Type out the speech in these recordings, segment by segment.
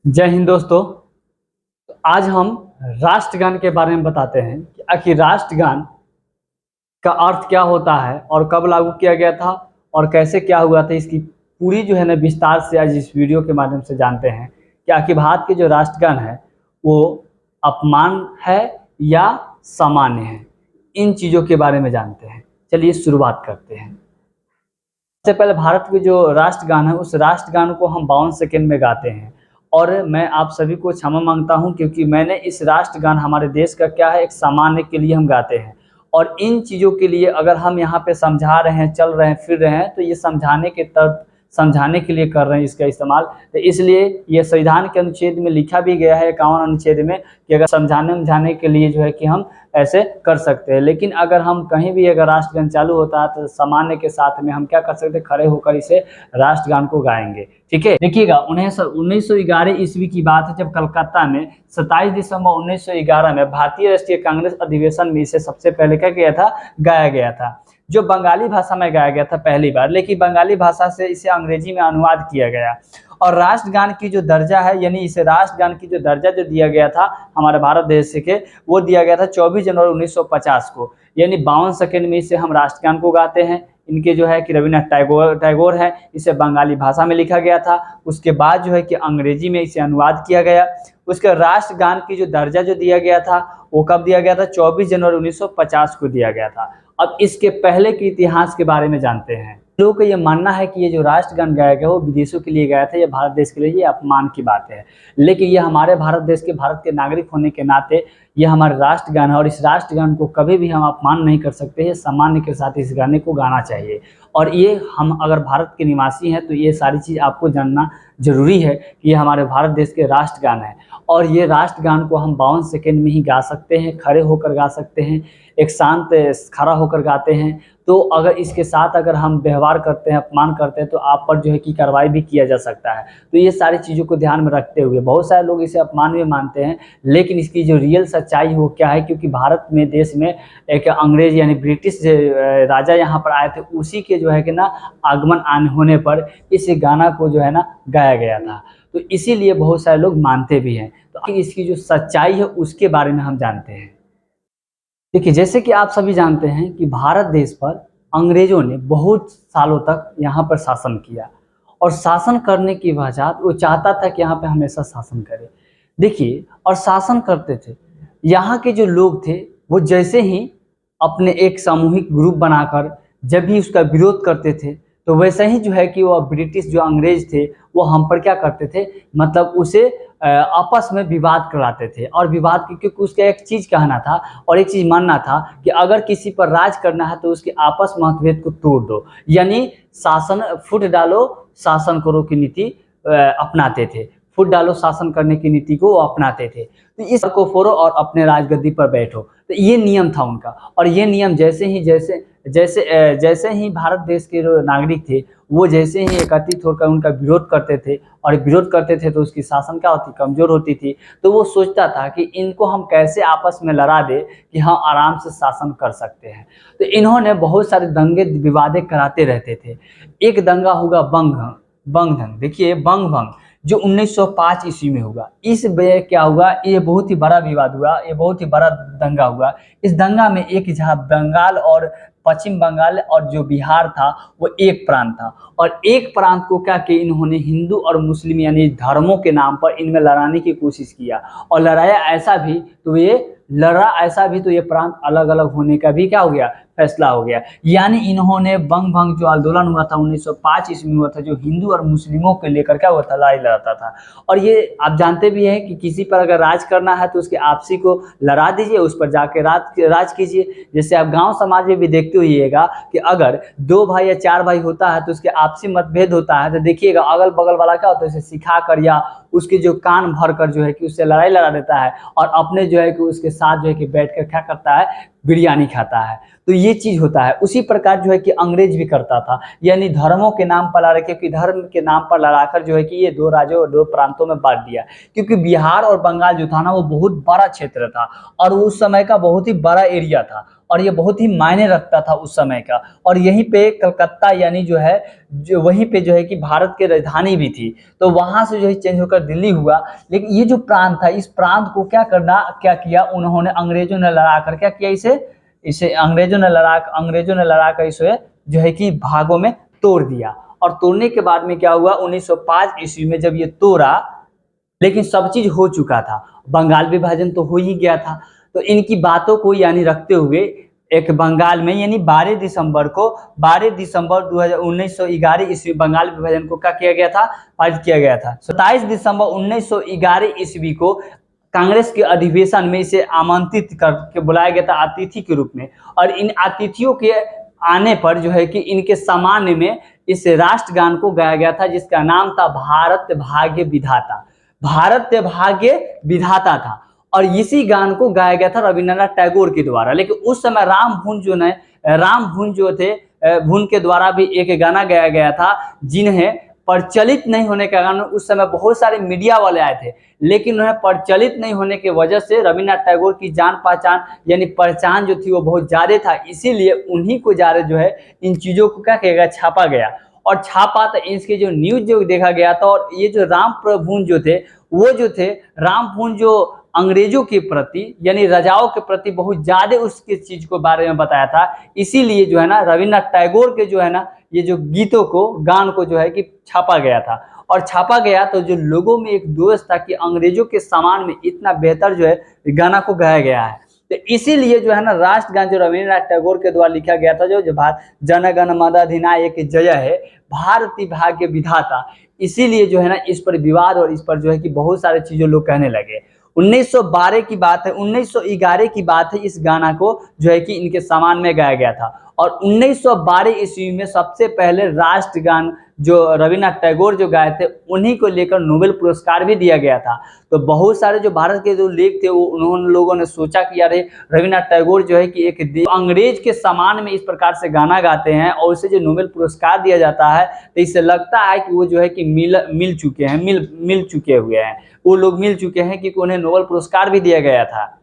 जय हिंद दोस्तों। तो आज हम राष्ट्रगान के बारे में बताते हैं कि आखिर राष्ट्रगान का अर्थ क्या होता है और कब लागू किया गया था और कैसे क्या हुआ था। इसकी पूरी जो है ना विस्तार से आज इस वीडियो के माध्यम से जानते हैं कि आखिर भारत के जो राष्ट्रगान है वो अपमान है या सामान्य है। इन चीज़ों के बारे में जानते हैं। चलिए शुरुआत करते हैं। सबसे पहले भारत के जो राष्ट्रगान है उस राष्ट्रगान को हम 52 सेकंड में गाते हैं और मैं आप सभी को क्षमा मांगता हूं क्योंकि मैंने इस राष्ट्रगान हमारे देश का क्या है एक सामान्य के लिए हम गाते हैं और इन चीज़ों के लिए अगर हम यहाँ पे समझा रहे हैं, चल रहे हैं, फिर रहे हैं तो ये समझाने के लिए कर रहे हैं इसका इस्तेमाल। तो इसलिए ये संविधान के अनुच्छेद में लिखा भी गया है 51 अनुच्छेद में कि अगर समझाने के लिए जो है कि हम ऐसे कर सकते हैं। लेकिन अगर हम कहीं भी अगर राष्ट्रगान चालू होता है तो सामान्य के साथ में हम क्या कर सकते हैं, खड़े होकर इसे राष्ट्रगान को गाएंगे। ठीक है, देखिएगा 1911 ईस्वी की बात है जब कलकत्ता में 27 दिसंबर 1911 में भारतीय राष्ट्रीय कांग्रेस अधिवेशन में इसे सबसे पहले क्या किया था, गाया गया था, जो बंगाली भाषा में गाया गया था पहली बार। लेकिन बंगाली भाषा से इसे अंग्रेजी में अनुवाद किया गया और राष्ट्रगान की जो दर्जा है यानी इसे राष्ट्रगान की जो दर्जा जो दिया गया था हमारे भारत देश के वो दिया गया था 24 जनवरी 1950 को, यानी 52 सेकंड में इसे हम राष्ट्रगान को गाते हैं। इनके जो है कि रविन्द्रनाथ टैगोर है, इसे बंगाली भाषा में लिखा गया था, उसके बाद जो है कि अंग्रेजी में इसे अनुवाद किया गया। उसके राष्ट्रगान की जो दर्जा जो दिया गया था वो कब दिया गया था, 24 जनवरी 1950 को दिया गया था। अब इसके पहले के इतिहास के बारे में जानते हैं। लोगों का ये मानना है कि ये जो राष्ट्रगान गाया गया वो विदेशों के लिए गाया था, ये भारत देश के लिए ये अपमान की बात है। लेकिन ये हमारे भारत देश के भारत के नागरिक होने के नाते ये हमारे राष्ट्रगान है और इस राष्ट्रगान को कभी भी हम अपमान नहीं कर सकते हैं। सामान्य के साथ इस गाने को गाना चाहिए और ये हम अगर भारत के निवासी हैं तो ये सारी चीज़ आपको जानना जरूरी है कि ये हमारे भारत देश के राष्ट्रगान है और ये राष्ट्रगान को हम 52 सेकंड में ही गा सकते हैं, खड़े होकर गा सकते हैं, एक शांत खड़ा होकर गाते हैं। तो अगर इसके साथ अगर हम व्यवहार करते हैं, अपमान करते हैं तो आप पर जो है कि कार्रवाई भी किया जा सकता है। तो ये सारी चीज़ों को ध्यान में रखते हुए बहुत सारे लोग इसे अपमान में मानते हैं, लेकिन इसकी जो रियल सच्चाई हो क्या है, क्योंकि भारत में देश में एक अंग्रेज यानी ब्रिटिश राजा यहाँ पर आए थे, उसी के जो है कि ना आगमन होने पर इस गाना को जो है ना गाया गया था। तो इसीलिए बहुत सारे लोग मानते भी हैं। तो इसकी जो सच्चाई है उसके बारे में हम जानते हैं। देखिए, जैसे कि आप सभी जानते हैं कि भारत देश पर अंग्रेजों ने बहुत सालों तक यहाँ पर शासन किया और शासन करने की वजह वो चाहता था कि यहाँ पे हमेशा शासन करे। देखिए, और शासन करते थे, यहाँ के जो लोग थे वो जैसे ही अपने एक सामूहिक ग्रुप बनाकर जब भी उसका विरोध करते थे तो वैसे ही जो है कि वो ब्रिटिश जो अंग्रेज थे वो हम पर क्या करते थे, मतलब उसे आपस में विवाद कराते थे। और विवाद क्योंकि उसका एक चीज़ कहना था और एक चीज़ मानना था कि अगर किसी पर राज करना है तो उसके आपस मतभेद को तोड़ दो, यानी शासन फुट डालो शासन करो की नीति अपनाते थे। फुट डालो शासन करने की नीति को वो अपनाते थे। तो इस को फोड़ो और अपने राजगद्दी पर बैठो, तो ये नियम था उनका। और ये नियम जैसे ही भारत देश के जो नागरिक थे वो जैसे ही एकत्रित होकर उनका विरोध करते थे और विरोध करते थे तो उसकी शासन क्या होती, कमजोर होती थी। तो वो सोचता था कि इनको हम कैसे आपस में लड़ा दे कि हम आराम से शासन कर सकते हैं। तो इन्होंने बहुत सारे दंगे विवादे कराते रहते थे। एक दंगा होगा बंग भंग। देखिए, बंग भंग जो 1905 ईस्वी में हुआ, इस में क्या हुआ, ये बहुत ही बड़ा विवाद हुआ, ये बहुत ही बड़ा दंगा हुआ। इस दंगा में एक जहाँ बंगाल और पश्चिम बंगाल और जो बिहार था वो एक प्रांत था और एक प्रांत को क्या कि इन्होंने हिंदू और मुस्लिम यानी धर्मों के नाम पर इनमें लड़ाने की कोशिश किया और लड़ाया ऐसा भी तो ये प्रांत अलग अलग होने का भी क्या हो गया, फैसला हो गया। यानी इन्होंने बंग भंग जो आंदोलन हुआ था 1905 ईस्वी में हुआ था, जो हिंदू और मुस्लिमों को लेकर क्या हुआ था, लड़ाई लड़ाता था। और ये आप जानते भी हैं कि किसी पर अगर राज करना है तो उसके आपसी को लड़ा दीजिए, उस पर जाके राज कीजिए। जैसे आप गांव समाज में भी देखते होइएगा कि अगर 2 भाई या 4 भाई होता है तो उसके आपसी मतभेद होता है तो देखिएगा अगल बगल वाला क्या होता है, उसे सिखा कर या उसके जो कान भर कर जो है कि उससे लड़ाई लड़ा देता है और अपने जो है कि उसके साथ जो है कि बैठ कर क्या करता है, बिरयानी खाता है। तो ये चीज़ होता है। उसी प्रकार जो है कि अंग्रेज भी करता था, यानी धर्मों के नाम पर लड़ा, क्योंकि धर्म के नाम पर लड़ाकर जो है कि ये 2 राज्यों और 2 प्रांतों में बांट दिया। क्योंकि बिहार और बंगाल जो था ना वो बहुत बड़ा क्षेत्र था और उस समय का बहुत ही बड़ा एरिया था और ये बहुत ही मायने रखता था उस समय का। और यहीं पे कलकत्ता यानी जो है जो वहीं पे जो है कि भारत की राजधानी भी थी, तो वहां से जो है चेंज होकर दिल्ली हुआ। लेकिन ये जो प्रांत था, इस प्रांत को क्या किया उन्होंने, अंग्रेजों ने लड़ा कर क्या किया, इसे अंग्रेजों ने लड़ा कर इसे जो है कि भागों में तोड़ दिया। और तोड़ने के बाद में क्या हुआ, 1905 ईस्वी में जब ये तोड़ा, लेकिन सब चीज हो चुका था, बंगाल विभाजन तो हो ही गया था। तो इनकी बातों को यानी रखते हुए एक बंगाल में यानी 12 दिसंबर 1911 ईस्वी बंगाल विभाजन को क्या किया गया था, पारित किया गया था। 27 दिसंबर 1911 ईस्वी को कांग्रेस के अधिवेशन में इसे आमंत्रित करके बुलाया गया था अतिथि के रूप में। और इन अतिथियों के आने पर जो है कि इनके सम्मान में इस राष्ट्रगान को गाया गया था, जिसका नाम था भारत भाग्य विधाता। भारत भाग्य विधाता था। और इसी गान को गाया गया था रविंद्रनाथ टैगोर के द्वारा। लेकिन उस समय राम भुन जो थे, भुन के द्वारा भी एक गाना गाया गया था, जिन्हें प्रचलित नहीं होने के कारण उस समय बहुत सारे मीडिया वाले आए थे, लेकिन उन्हें प्रचलित नहीं होने की वजह से रविंद्रनाथ टैगोर की जान पहचान यानी पहचान जो थी वो बहुत ज्यादा था, इसीलिए उन्हीं को ज्यादा जो है इन चीजों को क्या किया गया, छापा गया। और छापा तो इसके जो न्यूज जो देखा गया था। और ये जो राम प्रभुन जो थे, वो जो थे राम भुन जो अंग्रेजों के प्रति यानी राजाओं के प्रति बहुत ज्यादा उसके चीज को बारे में बताया था, इसीलिए जो है ना रविंद्रनाथ टैगोर के जो है ना ये जो गीतों को, गान को जो है कि छापा गया था। और छापा गया तो जो लोगों में एक दोष था कि अंग्रेजों के समान में इतना बेहतर जो है गाना को गाया गया है। तो इसीलिए जो है ना राष्ट्रगान जो रविंद्रनाथ टैगोर के द्वारा लिखा गया था, जो जन गण मन अधिनायक जय है भारती भाग्य विधाता, इसीलिए जो है ना इस पर विवाद और इस पर जो है कि बहुत सारे चीजें लोग कहने लगे। 1912 की बात है, 1911 की बात है, इस गाना को जो है कि इनके सम्मान में गाया गया था। और 1912 ईस्वी में सबसे पहले राष्ट्रगान जो रविंद्रनाथ टैगोर जो गाए थे, उन्हीं को लेकर नोबेल पुरस्कार भी दिया गया था। तो बहुत सारे जो भारत के जो लेख थे, वो उन्होंने लोगों ने सोचा कि यार रविंद्रनाथ टैगोर जो है कि एक अंग्रेज के समान में इस प्रकार से गाना गाते हैं और उसे जो नोबेल पुरस्कार दिया जाता है, तो इससे लगता है कि वो जो है कि मिल चुके हुए हैं, वो लोग मिल चुके हैं, क्योंकि उन्हें नोबेल पुरस्कार भी दिया गया था।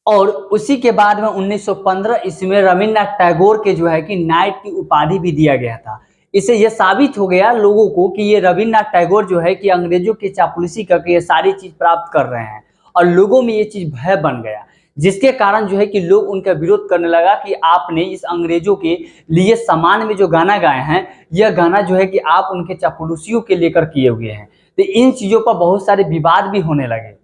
और उसी के बाद में 1915 ईस्वी में रविंद्रनाथ टैगोर के जो है कि नाइट की उपाधि भी दिया गया था। इससे यह साबित हो गया लोगों को कि ये रविंद्रनाथ टैगोर जो है कि अंग्रेजों की चापलूसी करके ये सारी चीज प्राप्त कर रहे हैं। और लोगों में ये चीज भय बन गया, जिसके कारण जो है कि लोग उनका विरोध करने लगा कि आपने इस अंग्रेजों के लिए सम्मान में जो गाना गाए हैं, यह गाना जो है कि आप उनके चापलूसियों के लेकर किए हुए हैं। तो इन चीजों पर बहुत सारे विवाद भी होने लगे।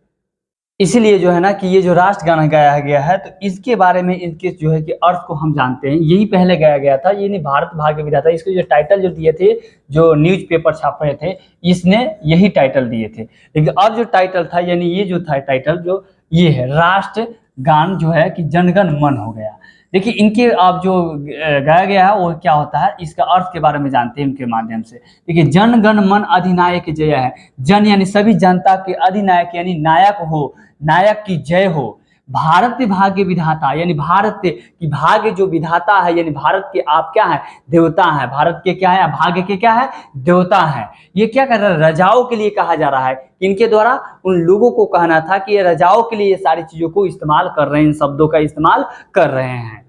इसीलिए जो है ना कि ये जो राष्ट्र गाना गाया गया है, तो इसके बारे में इनके जो है कि अर्थ को हम जानते हैं। यही पहले गाया गया था, ये नहीं भारत भाग्य विधाता। इसके जो टाइटल जो दिए थे, जो न्यूज़पेपर छापे थे, इसने यही टाइटल दिए थे। लेकिन अब जो टाइटल था, यानी ये जो था टाइटल जो ये है, राष्ट्र गान जो है कि जनगण मन हो गया। देखिए इनके अब जो गाया गया है वो क्या होता है, इसका अर्थ के बारे में जानते हैं इनके माध्यम से। देखिए जन गण मन अधिनायक जय है। जन यानी सभी जनता के, अधिनायक यानी नायक हो, नायक की जय हो। भारत भाग्य विधाता यानी भारत की भाग्य जो विधाता है, यानी भारत के आप क्या है, देवता है। भारत के क्या है, भाग्य के क्या है, देवता है। ये क्या कर रहा है, रजाओं के लिए कहा जा रहा है। इनके द्वारा उन लोगों को कहना था कि ये रजाओं के लिए ये सारी चीजों को इस्तेमाल कर रहे हैं, इन शब्दों का इस्तेमाल कर रहे हैं।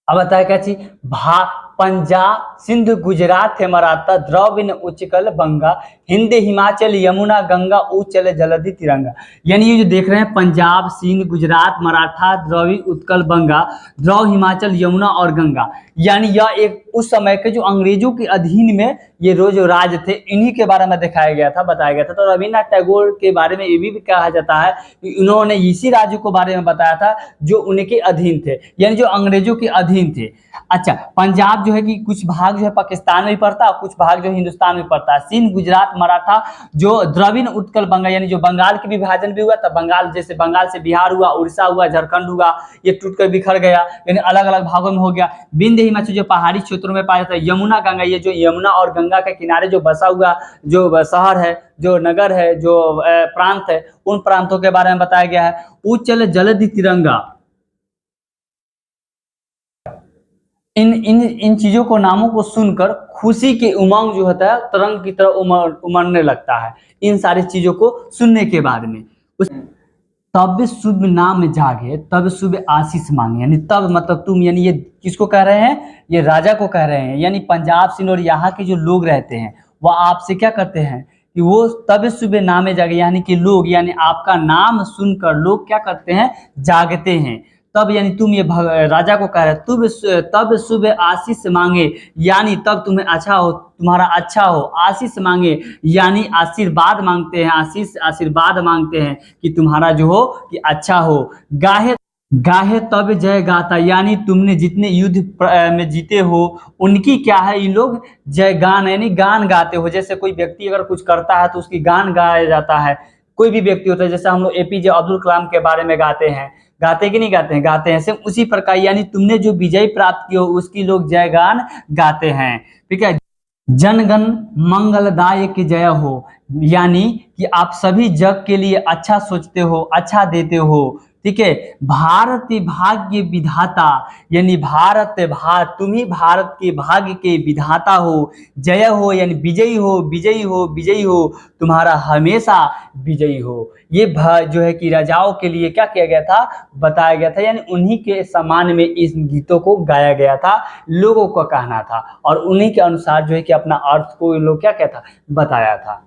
अब बताया क्या चीज, पंजाब सिंध गुजरात है मराठा द्रविड़ उच्चकल बंगा हिंद हिमाचल यमुना गंगा उच्चल जलधि तिरंगा। यानी ये जो देख रहे हैं पंजाब सिंध गुजरात मराठा द्रविड़ उत्कल बंगा, द्रव हिमाचल यमुना और गंगा, यानी यह एक उस समय के जो अंग्रेजों के अधीन में ये जो राज्य थे, इन्हीं के बारे में दिखाया गया था, बताया गया था। तो रविंद्रनाथ टैगोर के बारे में ये भी कहा जाता है कि उन्होंने इसी राज्य को बारे में बताया था जो उनके अधीन थे, यानी जो अंग्रेजों के अधीन थे। अच्छा, पंजाब जो है कि कुछ भाग जो है पाकिस्तान में पड़ता है, कुछ भाग जो हिंदुस्तान में पड़ता है। सिंध गुजरात मराठा जो द्रविड़ उत्कल बंगा, यानी जो बंगाल के विभाजन भी हुआ था, बंगाल जैसे बंगाल से बिहार हुआ, उड़ीसा हुआ, झारखंड हुआ, ये टूटकर बिखर गया, यानी अलग अलग भागों में हो गया। विंध्य हिमाचल जो पहाड़ी क्षेत्रों में पाया जाता है। यमुना गंगा, ये जो यमुना और गंगा के किनारे जो बसा हुआ जो शहर है, जो नगर है, जो प्रांत है, उन प्रांतों के बारे में बताया गया है। उच्चल जलधि तिरंगा, इन चीजों को, नामों को सुनकर खुशी के उमंग जो होता है तरंग की तरह उमड़ने लगता है, इन सारी चीजों को सुनने के बाद में। तब शुभ नाम जागे तब शुभ आशीष मांगे, यानी तब मतलब तुम, यानी ये किसको कह रहे हैं, ये राजा को कह रहे हैं। यानी पंजाब सिंध और यहाँ के जो लोग रहते हैं वह आपसे क्या करते हैं कि वो तब सुबह नामे जागे, यानी कि लोग, यानी आपका नाम सुनकर लोग क्या करते हैं, जागते हैं। तब यानी तुम ये राजा को कह रहे हैं तब सुबह आशीष मांगे, यानी तब तुम्हें अच्छा हो, तुम्हारा अच्छा हो, आशीष मांगे यानी आशीर्वाद मांगते हैं, आशीष आशीर्वाद मांगते हैं कि तुम्हारा जो हो कि अच्छा हो। गाहे गाहे तब जय गाता, यानी तुमने जितने युद्ध में जीते हो उनकी क्या है, इन लोग जय गान यानी गान गाते हो। जैसे कोई व्यक्ति अगर कुछ करता है तो उसकी गान गाया जाता है। कोई भी व्यक्ति होता है, जैसे हम लोग एपीजे अब्दुल कलाम के बारे में गाते हैं, गाते कि नहीं गाते हैं, गाते हैं। सेम उसी प्रकार यानी तुमने जो विजय प्राप्त की हो उसकी लोग जय गान गाते हैं। ठीक है। जनगण मंगलदायक जय हो, यानी कि आप सभी जग के लिए अच्छा सोचते हो, अच्छा देते हो। ठीक है। भारत भाग्य विधाता, यानी तुम ही भारत के भाग्य के विधाता हो। जय हो यानी विजयी हो, विजयी हो, विजयी हो, तुम्हारा हमेशा विजयी हो। ये जो है कि राजाओं के लिए क्या किया गया था, बताया गया था, यानी उन्हीं के सम्मान में इस गीतों को गाया गया था, लोगों का कहना था, और उन्हीं के अनुसार जो है कि अपना अर्थ को इन लोग क्या कहता, बताया था।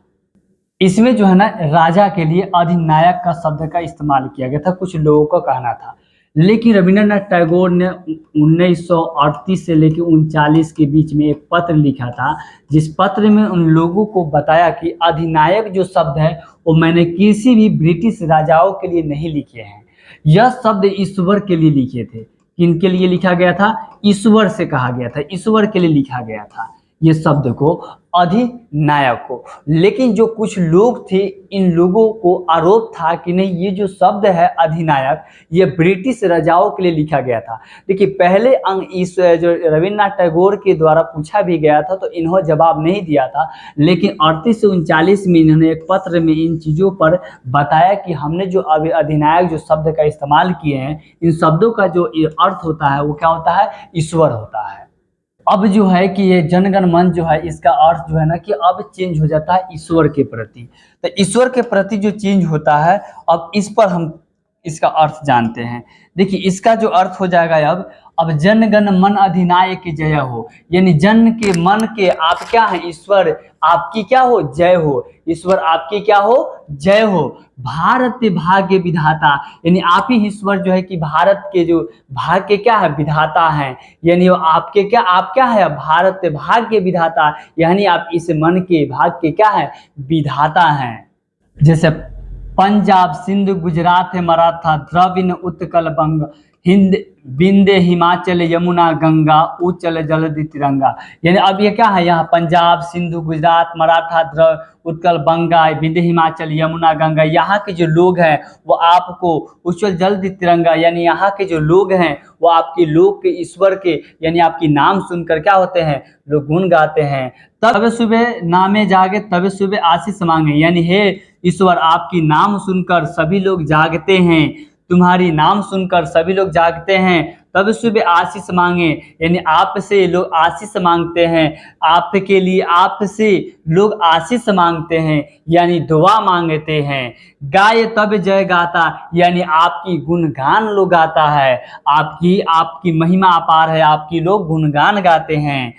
इसमें जो है ना राजा के लिए अधिनायक का शब्द का इस्तेमाल किया गया था, कुछ लोगों का कहना था। लेकिन रविंद्रनाथ टैगोर ने 1938 से लेकर 39 के बीच में एक पत्र लिखा था, जिस पत्र में उन लोगों को बताया कि अधिनायक जो शब्द है वो मैंने किसी भी ब्रिटिश राजाओं के लिए नहीं लिखे हैं, यह शब्द ईश्वर के लिए लिखे थे। किनके लिए लिखा गया था, ईश्वर से कहा गया था, ईश्वर के लिए लिखा गया था ये शब्द को, अधिनायक को। लेकिन जो कुछ लोग थे, इन लोगों को आरोप था कि नहीं, ये जो शब्द है अधिनायक, ये ब्रिटिश राजाओं के लिए लिखा गया था। देखिए पहले अंग इस जो रविन्द्रनाथ टैगोर के द्वारा पूछा भी गया था तो इन्होंने जवाब नहीं दिया था, लेकिन 38 से 39 में इन्होंने एक पत्र में इन चीज़ों पर बताया कि हमने जो अभी अधिनायक जो शब्द का इस्तेमाल किए हैं, इन शब्दों का जो अर्थ होता है वो क्या होता है, ईश्वर होता है। अब जो है कि ये जनगण मन जो है इसका अर्थ जो है ना कि अब चेंज हो जाता है ईश्वर के प्रति। तो ईश्वर के प्रति जो चेंज होता है, अब इस पर हम इसका अर्थ जानते हैं। देखिए इसका जो अर्थ हो जाएगा अब जनगण मन अधिनायक जय हो, यानी जन के मन के आप क्या है, ईश्वर आपकी क्या हो, जय हो, ईश्वर आपकी क्या हो, जय हो। भारत भाग्य विधाता, यानी आप ही ईश्वर जो है कि भारत के जो भाग्य के क्या है, विधाता हैं, यानी वो आपके क्या, आप क्या है, भारत भाग्य विधाता, यानी आप इस मन के भाग्य के क्या है, विधाता हैं। जैसे पंजाब सिंध गुजरात मराठा द्रविड़ उत्कल बंग हिंद विंध्य हिमाचल यमुना गंगा उच्चल जलधि तिरंगा, यानी अब ये क्या है, यहाँ पंजाब सिंधु गुजरात मराठा द्रविड़ उत्कल बंगा विंध्य हिमाचल यमुना गंगा, यहाँ के जो लोग हैं वो आपको उच्चल जलधि तिरंगा, यानी यहाँ के जो लोग हैं वो आपके लोग के ईश्वर के, यानी आपकी नाम सुनकर क्या होते हैं, लोग गुण गाते हैं। तब सुबह नामे जागे तब सुबह आशीष मांगे, यानी हे ईश्वर आपकी नाम सुनकर सभी लोग जागते हैं, तुम्हारी नाम सुनकर सभी लोग जागते हैं, तब सुबह आशीष मांगे, यानी आपसे लोग आशीष मांगते हैं, आपके लिए आपसे लोग आशीष मांगते हैं, यानी दुआ मांगते हैं। गाय तब जय गाता, यानी आपकी गुणगान लोग गाता है, आपकी महिमा अपार है, आपकी लोग गुणगान गाते हैं।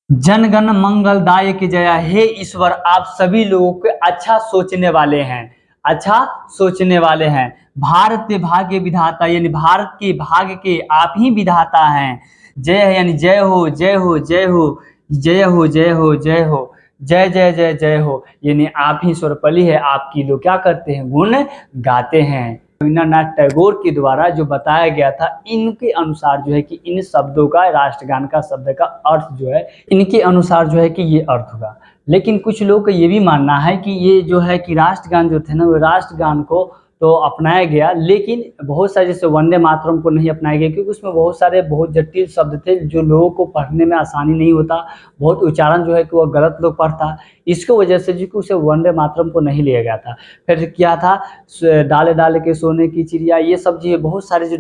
जनगण मंगलदायक जया, हे ईश्वर आप सभी लोगों के अच्छा सोचने वाले हैं, अच्छा सोचने वाले हैं। भारत भाग्य विधाता, यानी भारत के भाग्य के आप ही विधाता हैं। जय है यानी जय हो, जय हो, जय हो, जय हो, जय हो, जय हो, जय जय जय जय हो, यानी आप ही सर्वपल्ली है, आपकी लोग क्या करते हैं, गुण गाते हैं। रविन्द्रनाथ टैगोर के द्वारा जो बताया गया था, इनके अनुसार जो है कि इन शब्दों का, राष्ट्रगान का शब्द का अर्थ जो है इनके अनुसार जो है कि ये अर्थ होगा। लेकिन कुछ लोग का ये भी मानना है कि ये जो है कि राष्ट्रगान जो थे ना, वो राष्ट्रगान को तो अपनाया गया, लेकिन बहुत सारे जैसे वंदे मातरम को नहीं अपनाया गया, क्योंकि उसमें बहुत सारे बहुत जटिल शब्द थे जो लोगों को पढ़ने में आसानी नहीं होता, बहुत उच्चारण जो है कि वह गलत लोग पढ़ता, इसकी वजह से जो कि उसे वंदे मातरम को नहीं लिया गया था। फिर क्या था, डाले डाले के सोने की चिड़िया, ये सब जो बहुत सारे जो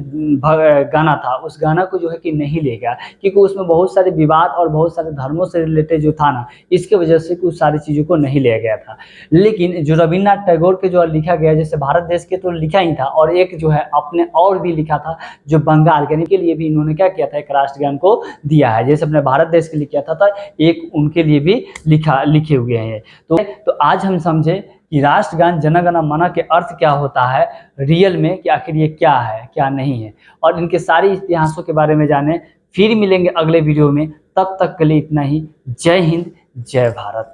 गाना था, उस गाना को जो है कि नहीं लिया गया, क्योंकि उसमें बहुत सारे विवाद और बहुत सारे धर्मों से रिलेटेड जो था ना, इसके वजह से कुछ सारी चीज़ों को नहीं लिया गया था। लेकिन जो रविन्द्रनाथ टैगोर के जो लिखा गया, जैसे भारत देश के तो लिखा ही था, और एक जो है अपने और भी लिखा था जो बंगाल के लिए भी इन्होंने क्या किया था, एक राष्ट्रगान को दिया है। जैसे अपने भारत देश के लिए किया था एक उनके लिए भी लिखे हुए हैं। तो आज हम समझे कि राष्ट्रगान जन गण मन के अर्थ क्या होता है रियल में, कि आखिर ये क्या है क्या नहीं है, और इनके सारे इतिहासों के बारे में जाने। फिर मिलेंगे अगले वीडियो में, तब तक के लिए इतना ही। जय हिंद, जय भारत।